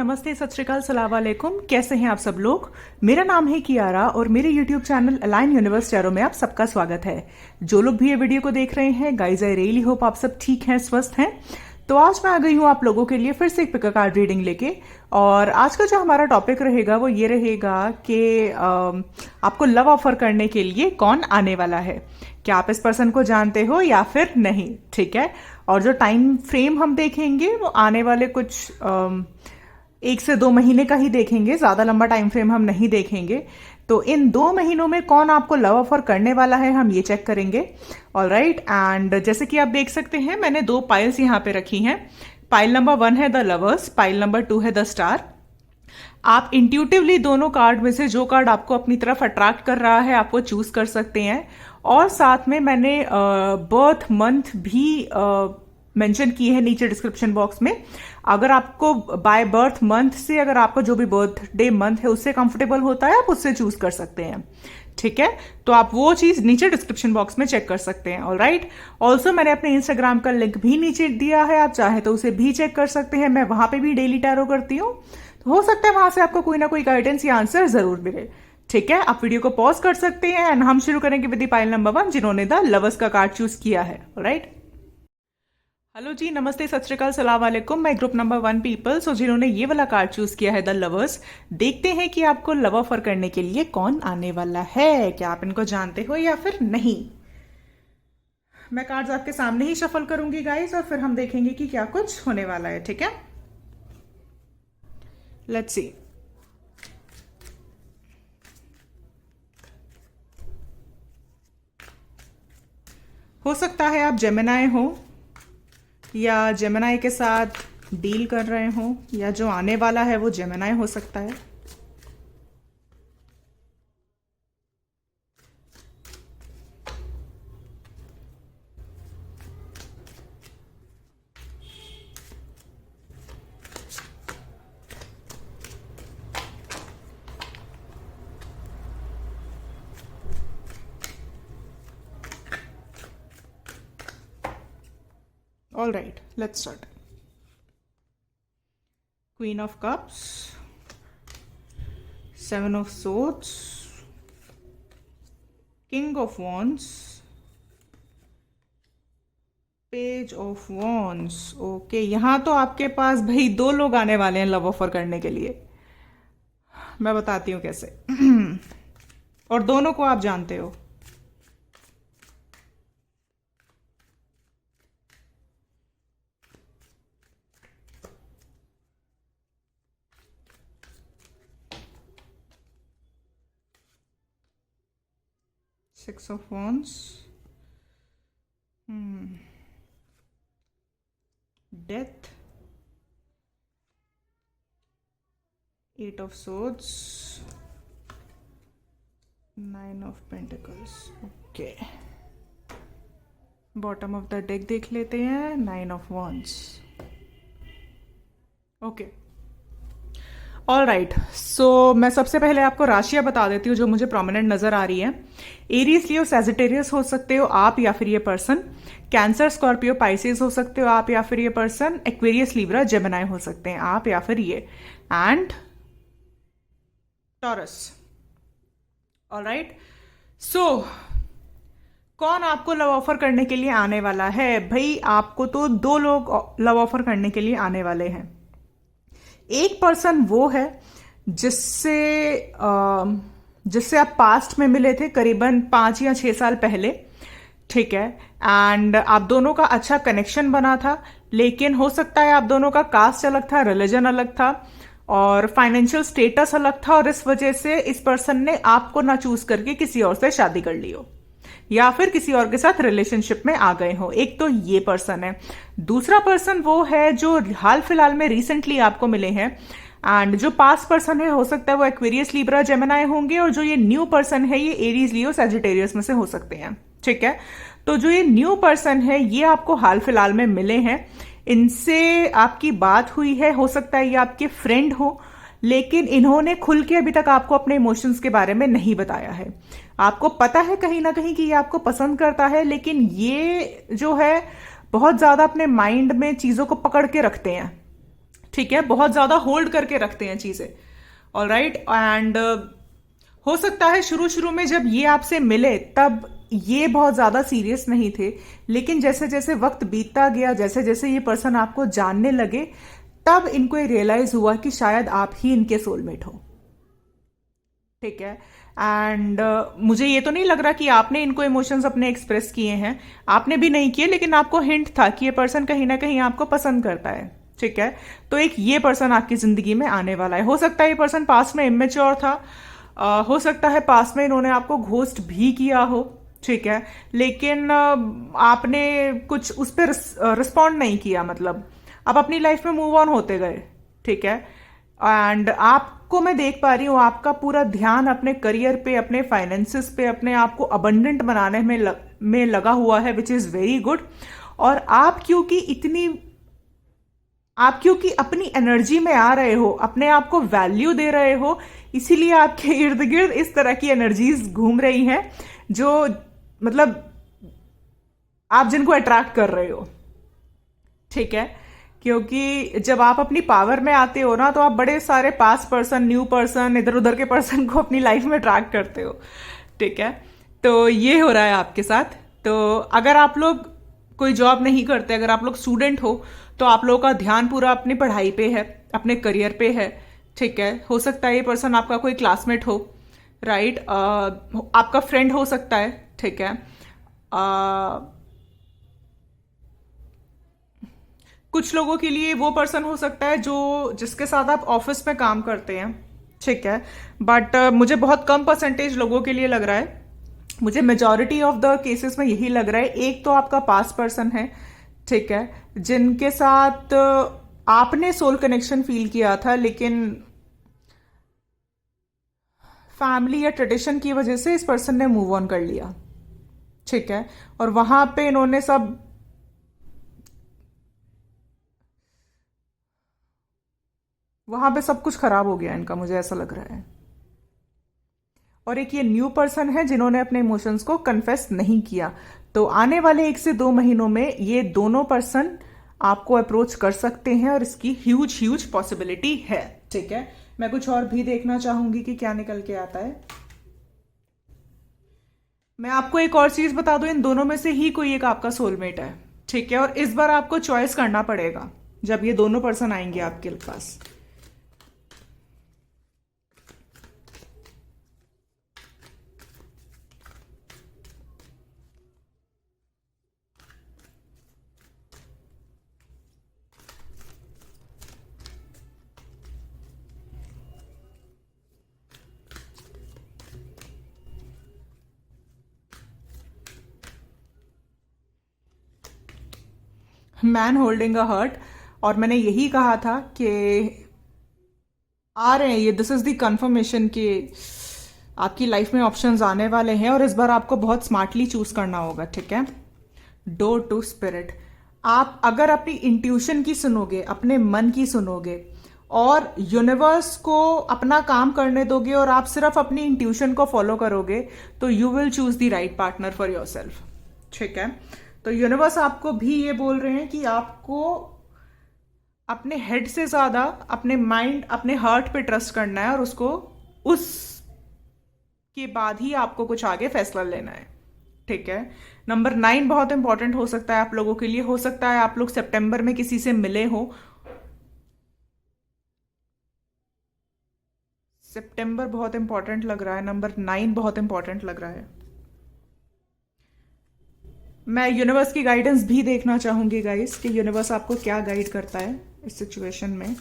नमस्ते, सत श्री अकाल, सलाम वालेकुम। कैसे हैं आप सब लोग। मेरा नाम है कियारा और मेरे YouTube channel align universe tarot में आप सबका स्वागत है। जो लोग भी ये वीडियो को देख रहे हैं, गाइज आई रियली होप आप सब ठीक हैं, स्वस्थ हैं। तो आज मैं आ गई हूँ आप लोगों के लिए फिर से एक पिका कार्ड रीडिंग लेके। और आज का जो हमारा टॉपिक रहेगा वो ये रहेगा कि आपको लव ऑफर करने के लिए कौन आने वाला है। क्या आप इस पर्सन को जानते हो या फिर नहीं, ठीक है। और जो टाइम फ्रेम हम देखेंगे वो आने वाले कुछ 1 से 2 महीने का ही देखेंगे, ज्यादा लंबा टाइम फ्रेम हम नहीं देखेंगे। तो इन 2 महीनों में कौन आपको लव ऑफर करने वाला है हम ये चेक करेंगे। ऑलराइट, एंड जैसे कि आप देख सकते हैं मैंने 2 पाइल्स यहाँ पे रखी हैं। पाइल नंबर 1 है द लवर्स, पाइल नंबर 2 है द स्टार। आप इंट्यूटिवली दोनों कार्ड में से जो कार्ड आपको अपनी तरफ अट्रैक्ट कर रहा है आप वो चूज कर सकते हैं। और साथ में मैंने बर्थ मंथ भी मेंशन की है नीचे डिस्क्रिप्शन बॉक्स में। अगर आपको बाय बर्थ मंथ से, अगर आपका जो भी बर्थडे मंथ है उससे कंफर्टेबल होता है आप उससे चूज कर सकते हैं, ठीक है। तो आप वो चीज नीचे डिस्क्रिप्शन बॉक्स में चेक कर सकते हैं। ऑलराइट, ऑल्सो मैंने अपने इंस्टाग्राम का लिंक भी नीचे दिया है, आप चाहे तो उसे भी चेक कर सकते हैं। मैं वहां पे भी डेली टैरो करती हूँ, तो हो सकता है वहां से आपको कोई ना कोई गाइडेंस या आंसर जरूर मिले, ठीक है। आप वीडियो को पॉज कर सकते हैं एंड हम शुरू करेंगे विद पाइल नंबर 1 जिन्होंने द लवर्स का कार्ड चूज किया है। राइट, हेलो जी, नमस्ते, सत श्री अकाल, सलाम वालेकुम। मैं ग्रुप नंबर 1 पीपल, सो जिन्होंने ये वाला कार्ड चूज किया है द लवर्स। देखते हैं कि आपको लव ऑफर करने के लिए कौन आने वाला है। क्या आप इनको जानते हो या फिर नहीं। मैं कार्ड्स आपके सामने ही शफल करूंगी गाइस, और फिर हम देखेंगे कि क्या कुछ होने वाला है, ठीक है। Let's see. हो सकता है आप जेमिनाई हो या जेमिनाई के साथ डील कर रहे हो, या जो आने वाला है वो जेमिनाई हो सकता है। All right, let's start. Queen of Cups, 7 of Swords, King of Wands, Page of Wands. Okay, यहां तो आपके पास भाई 2 लोग आने वाले हैं लव ऑफर करने के लिए। मैं बताती हूं कैसे। और दोनों को आप जानते हो। Six of Wands, Death, 8 of Swords, 9 of Pentacles. Okay, bottom of the deck देख लेते हैं। 9 of Wands. Okay, all right. So मैं सबसे पहले आपको राशियां बता देती हूँ जो मुझे प्रोमिनेंट नजर आ रही है। एरीज, लियो, सैजिटेरियस हो सकते हो आप या फिर ये पर्सन। कैंसर, स्कॉर्पियो, पाइसेस हो सकते हो आप या फिर ये पर्सन। एक्वेरियस, लिब्रा, जेमिनाई हो सकते हैं आप या फिर ये। And taurus. ऑल राइट, सो कौन आपको लव ऑफर करने के लिए आने वाला है। भाई आपको तो 2 लोग लव ऑफर करने के लिए आने वाले हैं। एक पर्सन वो है जिससे आप पास्ट में मिले थे करीबन 5 या 6 साल पहले, ठीक है। एंड आप दोनों का अच्छा कनेक्शन बना था, लेकिन हो सकता है आप दोनों का कास्ट अलग था, रिलीजन अलग था और फाइनेंशियल स्टेटस अलग था, और इस वजह से इस पर्सन ने आपको ना चूज करके किसी और से शादी कर ली हो या फिर किसी और के साथ रिलेशनशिप में आ गए हो। एक तो ये पर्सन है। दूसरा पर्सन वो है जो हाल फिलहाल में रिसेंटली आपको मिले हैं, एंड जो पास्ट पर्सन है हो सकता है वो एक्वेरियस, लिब्रा, जेमिनाई होंगे, और जो ये न्यू पर्सन है ये एरीज, लियो, सैजिटेरियस में से हो सकते हैं, ठीक है। तो जो ये न्यू पर्सन है ये आपको हाल फिलहाल में मिले हैं, इनसे आपकी बात हुई है, हो सकता है ये आपके फ्रेंड हो, लेकिन इन्होंने खुल के अभी तक आपको अपने इमोशंस के बारे में नहीं बताया है। आपको पता है कहीं ना कहीं कि ये आपको पसंद करता है, लेकिन ये जो है बहुत ज्यादा अपने माइंड में चीजों को पकड़ के रखते हैं, ठीक है, बहुत ज्यादा होल्ड करके रखते हैं चीजें। ऑल राइट, एंड हो सकता है शुरू शुरू में जब ये आपसे मिले तब ये बहुत ज्यादा सीरियस नहीं थे, लेकिन जैसे जैसे वक्त बीतता गया, जैसे जैसे ये पर्सन आपको जानने लगे, तब इनको ये रियलाइज हुआ कि शायद आप ही इनके सोलमेट हो। ठीक है, एंड मुझे ये तो नहीं लग रहा कि आपने इनको इमोशंस अपने एक्सप्रेस किए हैं, आपने भी नहीं किए, लेकिन आपको हिंट था कि ये पर्सन कहीं ना कहीं आपको पसंद करता है। ठीक है, तो एक ये पर्सन आपकी जिंदगी में आने वाला है। हो सकता है ये पर्सन पास्ट में इमेच्योर था, हो सकता है पास्ट में इन्होंने आपको घोस्ट भी किया हो। ठीक है, लेकिन आपने कुछ उस पर रिस्पॉन्ड नहीं किया, मतलब आप अपनी लाइफ में मूव ऑन होते गए। ठीक है, एंड आपको मैं देख पा रही हूँ आपका पूरा ध्यान अपने करियर पे, अपने फाइनेंसिस पे, अपने आप को अबंडेंट बनाने में लगा हुआ है, विच इज वेरी गुड। और आप क्योंकि अपनी एनर्जी में आ रहे हो, अपने आप को वैल्यू दे रहे हो, इसीलिए आपके इर्द गिर्द इस तरह की एनर्जीज घूम रही हैं, जो मतलब आप जिनको अट्रैक्ट कर रहे हो। ठीक है, क्योंकि जब आप अपनी पावर में आते हो ना, तो आप बड़े सारे पास्ट पर्सन, न्यू पर्सन, इधर उधर के पर्सन को अपनी लाइफ में अट्रैक्ट करते हो। ठीक है, तो ये हो रहा है आपके साथ। तो अगर आप लोग कोई जॉब नहीं करते, अगर आप लोग स्टूडेंट हो, तो आप लोगों का ध्यान पूरा अपनी पढ़ाई पे है, अपने करियर पे है। ठीक है, हो सकता है ये पर्सन आपका कोई क्लासमेट हो, राइट, आपका फ्रेंड हो सकता है। ठीक है, कुछ लोगों के लिए वो पर्सन हो सकता है जो जिसके साथ आप ऑफिस में काम करते हैं। ठीक है, बट मुझे बहुत कम परसेंटेज लोगों के लिए लग रहा है, मुझे मेजॉरिटी ऑफ द केसेस में यही लग रहा है। एक तो आपका पास्ट पर्सन है, ठीक है, जिनके साथ आपने सोल कनेक्शन फील किया था, लेकिन फैमिली या ट्रेडिशन की वजह से इस पर्सन ने मूव ऑन कर लिया। ठीक है, और वहां पे इन्होंने वहां पे सब कुछ खराब हो गया इनका, मुझे ऐसा लग रहा है। और एक ये न्यू पर्सन है जिन्होंने अपने इमोशंस को कन्फेस नहीं किया। तो आने वाले 1 से 2 महीनों में ये दोनों पर्सन आपको अप्रोच कर सकते हैं, और इसकी ह्यूज ह्यूज पॉसिबिलिटी है। ठीक है, मैं कुछ और भी देखना चाहूंगी कि क्या निकल के आता है। मैं आपको एक और चीज बता दूं, इन दोनों में से ही कोई एक आपका सोलमेट है। ठीक है, और इस बार आपको चॉइस करना पड़ेगा जब ये दोनों पर्सन आएंगे आपके पास। मैन होल्डिंग अ हर्ट, और मैंने यही कहा था कि आ रहे हैं ये, दिस इज द कंफर्मेशन कि आपकी लाइफ में ऑप्शंस आने वाले हैं, और इस बार आपको बहुत स्मार्टली चूज करना होगा। ठीक है, डोर टू स्पिरिट। आप अगर अपनी इंट्यूशन की सुनोगे, अपने मन की सुनोगे, और यूनिवर्स को अपना काम करने दोगे, और आप सिर्फ अपनी इंट्यूशन को फॉलो करोगे, तो you will choose the right partner for your self. ठीक है, तो यूनिवर्स आपको भी ये बोल रहे हैं कि आपको अपने हेड से ज्यादा अपने माइंड, अपने हार्ट पे ट्रस्ट करना है, और उस के बाद ही आपको कुछ आगे फैसला लेना है। ठीक है, नंबर 9 बहुत इंपॉर्टेंट हो सकता है आप लोगों के लिए। हो सकता है आप लोग सितंबर में किसी से मिले हो। सितंबर बहुत इंपॉर्टेंट लग रहा है, नंबर 9 बहुत इंपॉर्टेंट लग रहा है। मैं यूनिवर्स की गाइडेंस भी देखना चाहूंगी गाइस, कि यूनिवर्स आपको क्या गाइड करता है इस सिचुएशन में।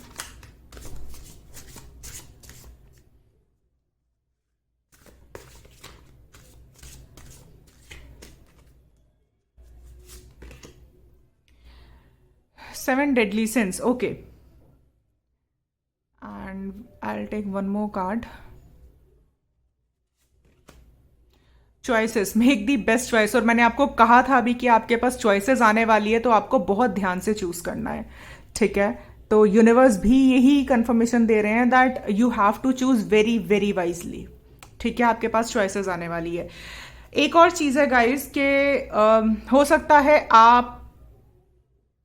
Seven deadly sins, okay, and I will take one more card. Choices, make the best choice. और मैंने आपको कहा था अभी कि आपके पास चॉइसेस आने वाली है, तो आपको बहुत ध्यान से चूज करना है। ठीक है, तो यूनिवर्स भी यही कंफर्मेशन दे रहे हैं that you have to choose very very wisely. ठीक है, आपके पास चॉइसेस आने वाली है। एक और चीज है गाइस के हो सकता है आप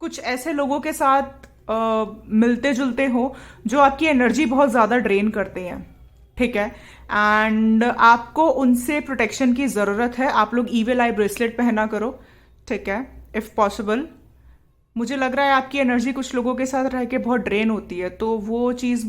कुछ ऐसे लोगों के साथ मिलते जुलते हो, जो आपकी एनर्जी बहुत ज़्यादा ड्रेन करते हैं, ठीक है। एंड आपको उनसे प्रोटेक्शन की ज़रूरत है। आप लोग ईविल आई ब्रेसलेट पहना करो, ठीक है, इफ़ पॉसिबल। मुझे लग रहा है आपकी एनर्जी कुछ लोगों के साथ रह के बहुत ड्रेन होती है, तो वो चीज़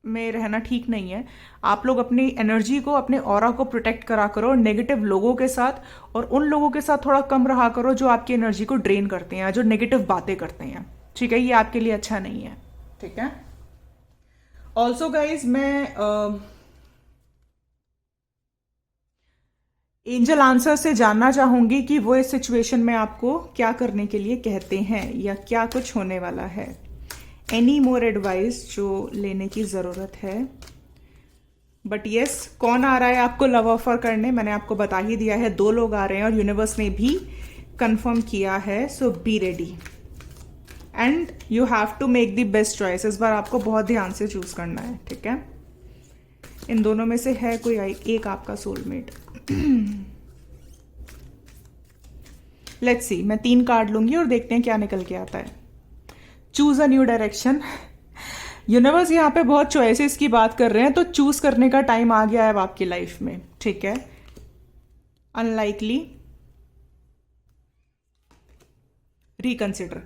में रहना ठीक नहीं है। आप लोग अपनी एनर्जी को, अपने ऑरा को प्रोटेक्ट करा करो नेगेटिव लोगों के साथ, और उन लोगों के साथ थोड़ा कम रहा करो जो आपकी एनर्जी को ड्रेन करते हैं, जो नेगेटिव बातें करते हैं, ठीक है। ये आपके लिए अच्छा नहीं है, ठीक है। ऑल्सो गाइज, मैं एंजल आंसर से जानना चाहूंगी कि वो इस सिचुएशन में आपको क्या करने के लिए कहते हैं या क्या कुछ होने वाला है। एनी मोर एडवाइस जो लेने की ज़रूरत है। बट यस, कौन आ रहा है आपको लव ऑफर करने, मैंने आपको बता ही दिया है, 2 लोग आ रहे हैं और यूनिवर्स ने भी कंफर्म किया है। So be ready and you have to make the best choice. इस बार आपको बहुत ध्यान से चूज करना है, ठीक है। इन दोनों में से है कोई एक आपका सोलमेट। लेट्स सी, मैं 3 कार्ड लूंगी और देखते हैं क्या निकल के आता है। Choose a new direction. Universe यहाँ पे बहुत चॉइसेस की बात कर रहे हैं, तो चूज करने का टाइम आ गया है अब आपकी लाइफ में, ठीक है। Unlikely, reconsider.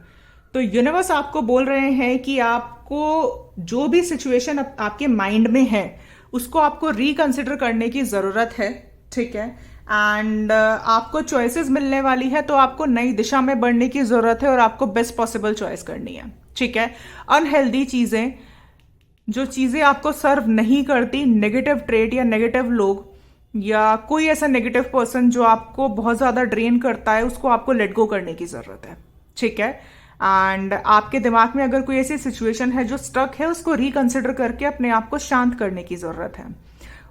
तो यूनिवर्स आपको बोल रहे हैं कि आपको जो भी सिचुएशन आपके माइंड में है उसको आपको रिकंसिडर करने की जरूरत है, ठीक है। एंड आपको चॉइसेस मिलने वाली है, तो आपको नई दिशा में बढ़ने की जरूरत है और आपको बेस्ट पॉसिबल चॉइस करनी है, ठीक है। अनहेल्दी चीजें, जो चीजें आपको सर्व नहीं करती, नेगेटिव ट्रेट या नेगेटिव लोग या कोई ऐसा नेगेटिव पर्सन जो आपको बहुत ज्यादा ड्रेन करता है, उसको आपको लेट गो करने की जरूरत है, ठीक है। एंड आपके दिमाग में अगर कोई ऐसी सिचुएशन है जो स्टक है, उसको रिकंसिडर करके अपने आप को शांत करने की जरूरत है।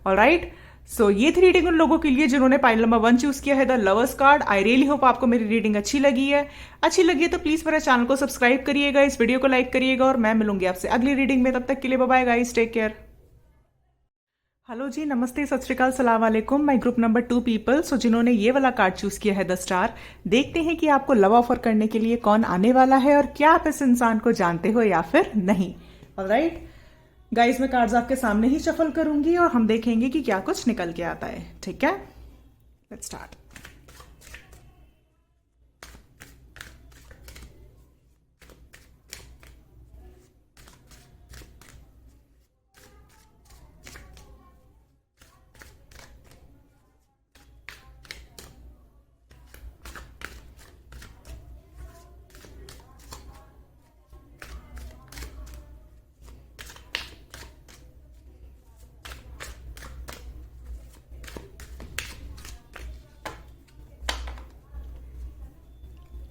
ऑलराइट, सो ये थी रीडिंग उन लोगों के लिए जिन्होंने पाइल नंबर 1 चूज किया है, the lovers card. I really hope आपको मेरी रीडिंग अच्छी लगी है। अच्छी लगी है तो प्लीज मेरे चैनल को सब्सक्राइब करिएगा, इस वीडियो को लाइक करिएगा, और मैं मिलूंगी आपसे अगली रीडिंग में। तब तक के लिए bye bye guys, take care. Hello जी, नमस्ते, सत श्रीकाल, सलाम वालेकुम। My group number 2 people. So जिन्होंने ये वाला कार्ड चूज किया है, द स्टार। देखते हैं कि आपको लव ऑफर करने के लिए कौन आने वाला है और क्या आप इस इंसान को जानते हो या फिर नहीं। ऑलराइट गाइस, मैं कार्ड्स आपके सामने ही शफल करूंगी और हम देखेंगे कि क्या कुछ निकल के आता है, ठीक है। Let's start.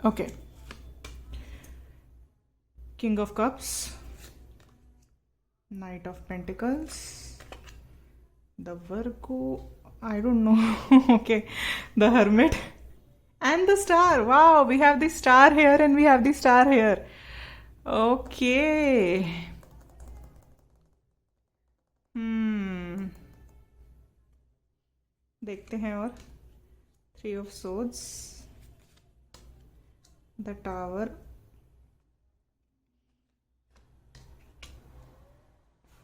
Okay. King of Cups, Knight of Pentacles, the Virgo, I don't know. Okay, the Hermit, and the Star. Wow, we have the Star here and we have the Star here. Okay. देखते हैं और 3 of Swords, the Tower,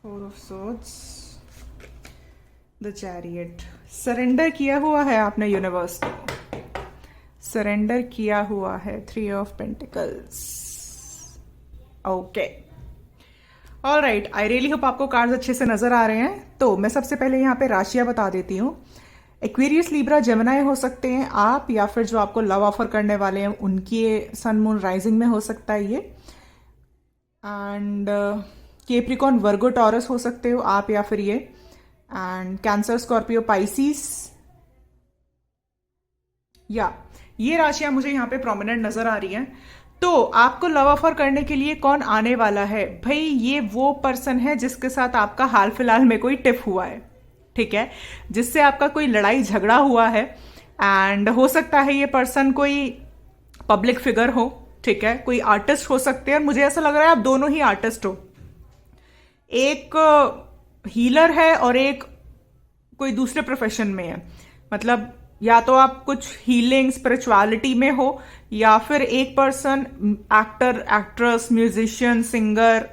4 of Swords, the Chariot। Surrender किया हुआ है आपने universe को, surrender किया हुआ है। 3 of Pentacles। Okay, alright, I really hope आपको कार्ड्स अच्छे से नजर आ रहे हैं। तो मैं सबसे पहले यहाँ पे राशियां बता देती हूँ। एक्वेरियस, लिब्रा, जेमिनाई हो सकते हैं आप, या फिर जो आपको लव ऑफर करने वाले हैं उनकी सन मून राइजिंग में हो सकता है ये। एंड केप्रिकॉन, वर्गो, टॉरस हो सकते हो आप या फिर ये। एंड कैंसर, स्कॉर्पियो, पाइसिस, या ये राशियां मुझे यहाँ पे प्रोमिनेंट नजर आ रही हैं। तो आपको लव ऑफर करने के लिए कौन आने वाला है भाई? ये वो पर्सन है जिसके साथ आपका हाल फिलहाल में कोई टिफ हुआ है, ठीक है, जिससे आपका कोई लड़ाई झगड़ा हुआ है। एंड हो सकता है ये पर्सन कोई पब्लिक फिगर हो, ठीक है, कोई आर्टिस्ट हो सकते हैं। मुझे ऐसा लग रहा है आप दोनों ही आर्टिस्ट हो, एक हीलर है और एक कोई दूसरे प्रोफेशन में है। मतलब या तो आप कुछ हीलिंग स्पिरिचुअलिटी में हो, या फिर एक person actor, actress, musician, singer,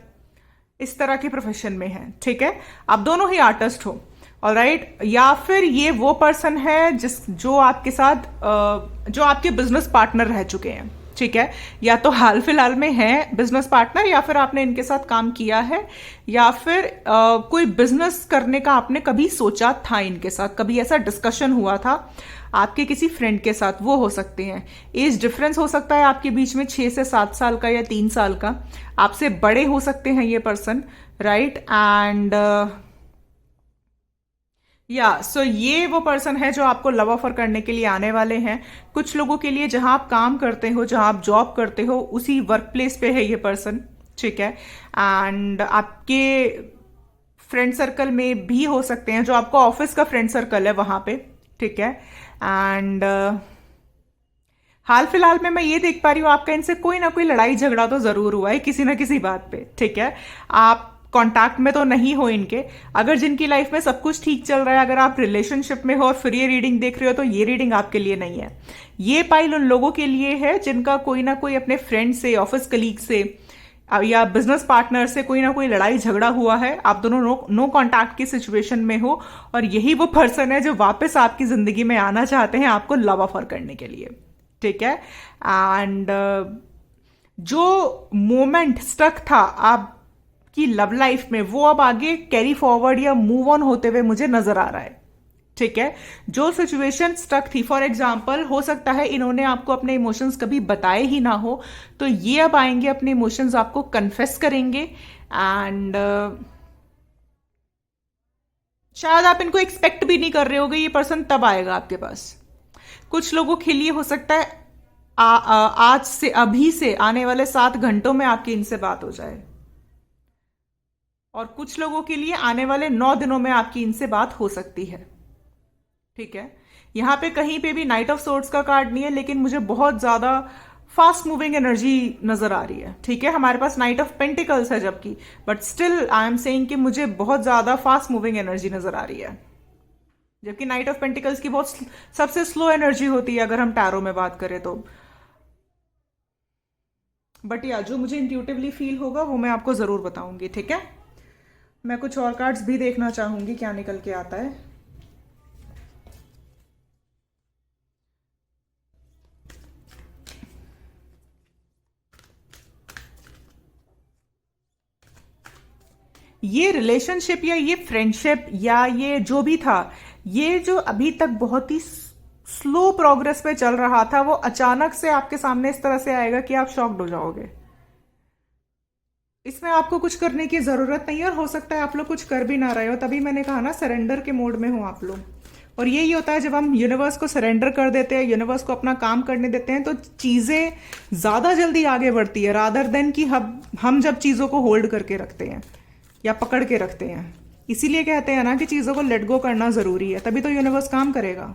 इस तरह के प्रोफेशन में है। ठीक है, आप दोनों ही आर्टिस्ट हो। ऑलराइट, या फिर ये वो पर्सन है जो आपके साथ जो आपके बिजनेस पार्टनर रह चुके हैं। ठीक है, या तो हाल फिलहाल में है बिजनेस पार्टनर, या फिर आपने इनके साथ काम किया है, या फिर कोई बिजनेस करने का आपने कभी सोचा था इनके साथ, कभी ऐसा डिस्कशन हुआ था आपके किसी फ्रेंड के साथ। वो हो सकते हैं। एज डिफरेंस हो सकता है आपके बीच में 6 से 7 साल का या 3 साल का। आपसे बड़े हो सकते हैं ये पर्सन। राइट, एंड सो ये वो पर्सन है जो आपको लव ऑफर करने के लिए आने वाले हैं। कुछ लोगों के लिए जहां आप काम करते हो, जहां आप जॉब करते हो, उसी वर्क प्लेस पे है ये पर्सन। ठीक है, एंड आपके फ्रेंड सर्कल में भी हो सकते हैं, जो आपका ऑफिस का फ्रेंड सर्कल है वहां पे। ठीक है, एंड हाल फिलहाल में मैं ये देख पा रही हूँ आपका इनसे कोई ना कोई लड़ाई झगड़ा तो जरूर हुआ है किसी ना किसी बात पे। ठीक है, आप कांटेक्ट में तो नहीं हो इनके। अगर जिनकी लाइफ में सब कुछ ठीक चल रहा है, अगर आप रिलेशनशिप में हो और फिर ये रीडिंग देख रहे हो, तो ये रीडिंग आपके लिए नहीं है। ये पाइल उन लोगों के लिए है जिनका कोई ना कोई अपने फ्रेंड से, ऑफिस कलीग से या बिजनेस पार्टनर से कोई ना कोई लड़ाई झगड़ा हुआ है। आप दोनों नो कांटेक्ट की सिचुएशन में हो, और यही वो पर्सन है जो वापस आपकी जिंदगी में आना चाहते हैं आपको लव ऑफर करने के लिए। ठीक है, एंड जो मोमेंट स्टक था आपकी लव लाइफ में, वो अब आगे कैरी फॉरवर्ड या मूव ऑन होते हुए मुझे नजर आ रहा है। ठीक है, जो सिचुएशन स्टक थी, फॉर एग्जाम्पल हो सकता है इन्होंने आपको अपने इमोशंस कभी बताए ही ना हो, तो ये अब आएंगे, अपने इमोशंस आपको कन्फेस करेंगे। एंड शायद आप इनको एक्सपेक्ट भी नहीं कर रहे होगे, ये पर्सन तब आएगा आपके पास। कुछ लोगों के लिए हो सकता है आज से, अभी से आने वाले 7 घंटों में आपकी इनसे बात हो जाए, और कुछ लोगों के लिए आने वाले 9 दिनों में आपकी इनसे बात हो सकती है। ठीक है, यहां पे कहीं पे भी नाइट ऑफ सोर्ड्स का कार्ड नहीं है, लेकिन मुझे बहुत ज्यादा फास्ट मूविंग एनर्जी नजर आ रही है। ठीक है, हमारे पास नाइट ऑफ पेंटिकल्स है जबकि, but still I am saying कि मुझे बहुत ज्यादा फास्ट मूविंग एनर्जी नजर आ रही है, जबकि नाइट ऑफ पेंटिकल्स की बहुत सबसे स्लो एनर्जी होती है अगर हम टैरो में बात करें तो। बट या जो मुझे इंट्यूटिवली फील होगा वो मैं आपको जरूर बताऊंगी। ठीक है, मैं कुछ और कार्ड्स भी देखना चाहूंगी क्या निकल के आता है। ये रिलेशनशिप या ये फ्रेंडशिप या ये जो भी था, ये जो अभी तक बहुत ही स्लो प्रोग्रेस पे चल रहा था, वो अचानक से आपके सामने इस तरह से आएगा कि आप शॉक्ड हो जाओगे। इसमें आपको कुछ करने की जरूरत नहीं है, और हो सकता है आप लोग कुछ कर भी ना रहे हो। तभी मैंने कहा ना, सरेंडर के मोड में हो आप लोग। और यही होता है जब हम यूनिवर्स को सरेंडर कर देते हैं, यूनिवर्स को अपना काम करने देते हैं, तो चीजें ज्यादा जल्दी आगे बढ़ती है, रादर देन कि हम जब चीजों को होल्ड करके रखते हैं या पकड़ के रखते हैं। इसीलिए कहते हैं ना कि चीजों को लेट गो करना जरूरी है, तभी तो यूनिवर्स काम करेगा।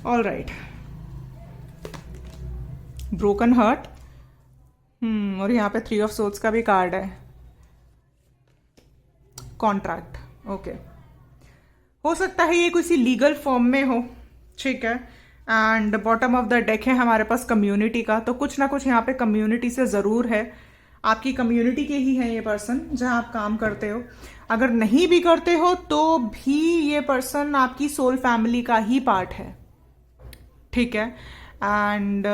ऑल राइट, ब्रोकन हर्ट, और यहाँ पे 3 ऑफ सोर्ड्स का भी कार्ड है, कॉन्ट्रैक्ट। ओके, हो सकता है ये किसी लीगल फॉर्म में हो। ठीक है, and bottom of the deck है हमारे पास कम्युनिटी का, तो कुछ ना कुछ यहाँ पे कम्युनिटी से जरूर है। आपकी कम्युनिटी के ही है ये पर्सन जहां आप काम करते हो। अगर नहीं भी करते हो तो भी ये पर्सन आपकी सोल फैमिली का ही पार्ट है। ठीक है, एंड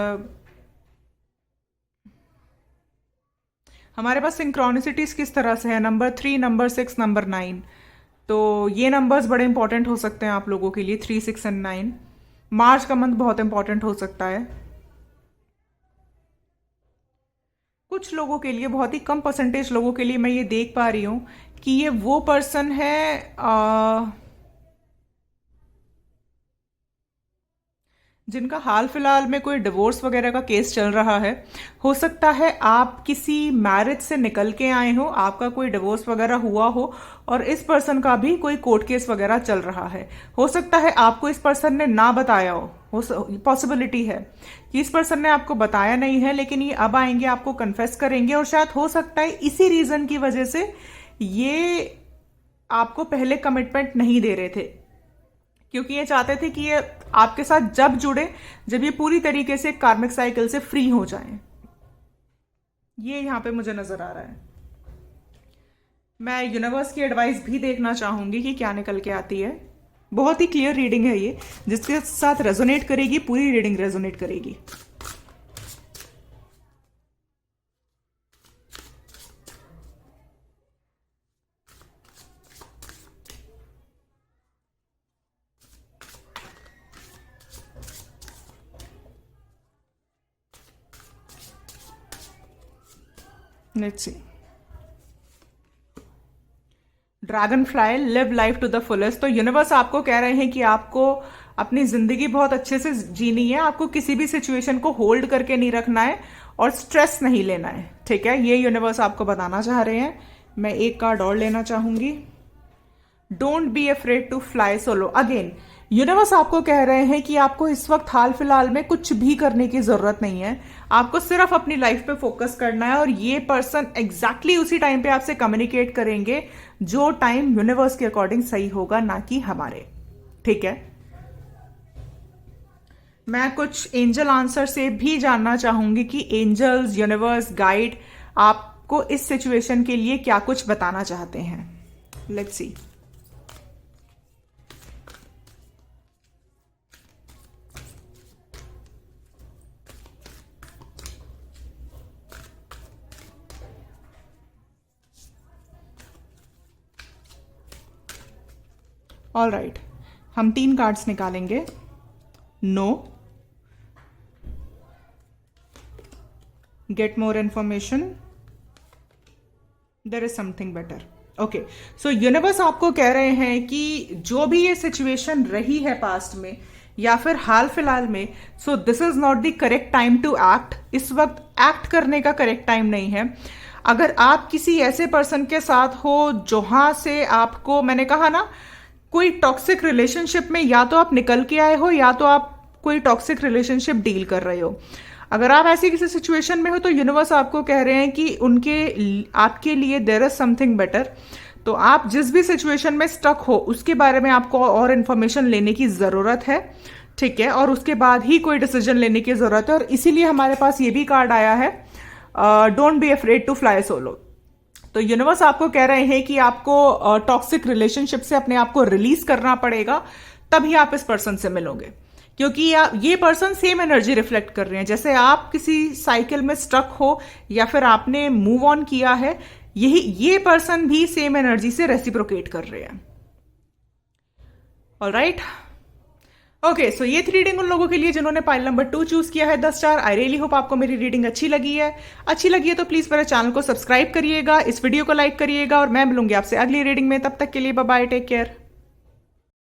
हमारे पास सिंक्रोनिसिटीज किस तरह से है, नंबर 3, नंबर 6, नंबर 9। तो ये नंबर्स बड़े इंपॉर्टेंट हो सकते हैं आप लोगों के लिए, 3, 6 एंड 9। मार्च का मंथ बहुत इंपॉर्टेंट हो सकता है कुछ लोगों के लिए, बहुत ही कम परसेंटेज लोगों के लिए। मैं ये देख पा रही हूं कि ये वो पर्सन है जिनका हाल फिलहाल में कोई डिवोर्स वगैरह का केस चल रहा है। हो सकता है आप किसी मैरिज से निकल के आए हो, आपका कोई डिवोर्स वगैरह हुआ हो, और इस पर्सन का भी कोई कोर्ट केस वगैरह चल रहा है। हो सकता है आपको इस पर्सन ने ना बताया हो, पॉसिबिलिटी है कि इस पर्सन ने आपको बताया नहीं है, लेकिन ये अब आएंगे, आपको कन्फेस करेंगे, और शायद हो सकता है इसी रीजन की वजह से ये आपको पहले कमिटमेंट नहीं दे रहे थे, क्योंकि ये चाहते थे कि ये आपके साथ जब जुड़े जब ये पूरी तरीके से कार्मिक साइकिल से फ्री हो जाएं। ये यहां पे मुझे नजर आ रहा है। मैं यूनिवर्स की एडवाइस भी देखना चाहूंगी कि क्या निकल के आती है। बहुत ही क्लियर रीडिंग है ये, जिसके साथ रेजोनेट करेगी पूरी रीडिंग रेजोनेट करेगी। Let's see. Dragonfly, live life to the fullest. तो यूनिवर्स आपको कह रहे हैं कि आपको अपनी जिंदगी बहुत अच्छे से जीनी है, आपको किसी भी सिचुएशन को होल्ड करके नहीं रखना है और स्ट्रेस नहीं लेना है। ठीक है, ये यूनिवर्स आपको बताना चाह रहे हैं। मैं एक कार्ड और लेना चाहूंगी। Don't be afraid to fly solo. Again universe आपको कह रहे हैं कि आपको इस वक्त हाल फिलहाल में कुछ भी करने की जरूरत नहीं है, आपको सिर्फ अपनी लाइफ पे फोकस करना है और ये पर्सन एग्जैक्टली उसी टाइम पे आपसे कम्युनिकेट करेंगे जो टाइम यूनिवर्स के अकॉर्डिंग सही होगा, ना कि हमारे। ठीक है, मैं कुछ एंजल आंसर से भी जानना चाहूंगी कि एंजल्स, यूनिवर्स, गाइड आपको इस सिचुएशन के लिए क्या कुछ बताना चाहते हैं। Let's see. ऑल राइट, हम 3 कार्ड्स निकालेंगे। No, get more information, there is something better. Okay, so universe आपको कह रहे हैं कि जो भी ये सिचुएशन रही है पास्ट में या फिर हाल फिलहाल में, so this is not the correct time to act. इस वक्त एक्ट करने का करेक्ट टाइम नहीं है। अगर आप किसी ऐसे पर्सन के साथ हो जहां से आपको, मैंने कहा ना, कोई टॉक्सिक रिलेशनशिप में या तो आप निकल के आए हो या तो आप कोई टॉक्सिक रिलेशनशिप डील कर रहे हो, अगर आप ऐसी किसी सिचुएशन में हो तो यूनिवर्स आपको कह रहे हैं कि उनके आपके लिए देयर इज समथिंग बेटर। तो आप जिस भी सिचुएशन में स्टक हो उसके बारे में आपको और इन्फॉर्मेशन लेने की जरूरत है। ठीक है, और उसके बाद ही कोई डिसीजन लेने की जरूरत है। और इसीलिए हमारे पास ये भी कार्ड आया है, don't be afraid to fly solo. तो यूनिवर्स आपको कह रहे हैं कि आपको टॉक्सिक रिलेशनशिप से अपने आप को रिलीज करना पड़ेगा, तभी आप इस पर्सन से मिलोगे। क्योंकि ये पर्सन सेम एनर्जी रिफ्लेक्ट कर रहे हैं, जैसे आप किसी साइकिल में स्टक हो या फिर आपने मूव ऑन किया है, ये पर्सन भी सेम एनर्जी से रेसिप्रोकेट कर रहे हैं। ऑलराइट, ओके, सो ये थी रीडिंग उन लोगों के लिए जिन्होंने पाइल नंबर 2 चूज किया है 10 आई रियली होप आपको मेरी रीडिंग अच्छी लगी है। अच्छी लगी है तो प्लीज मेरे चैनल को सब्सक्राइब करिएगा, इस वीडियो को लाइक करिएगा और मैं मिलूंगी आपसे अगली रीडिंग में। तब तक के लिए बाय बाय, टेक केयर।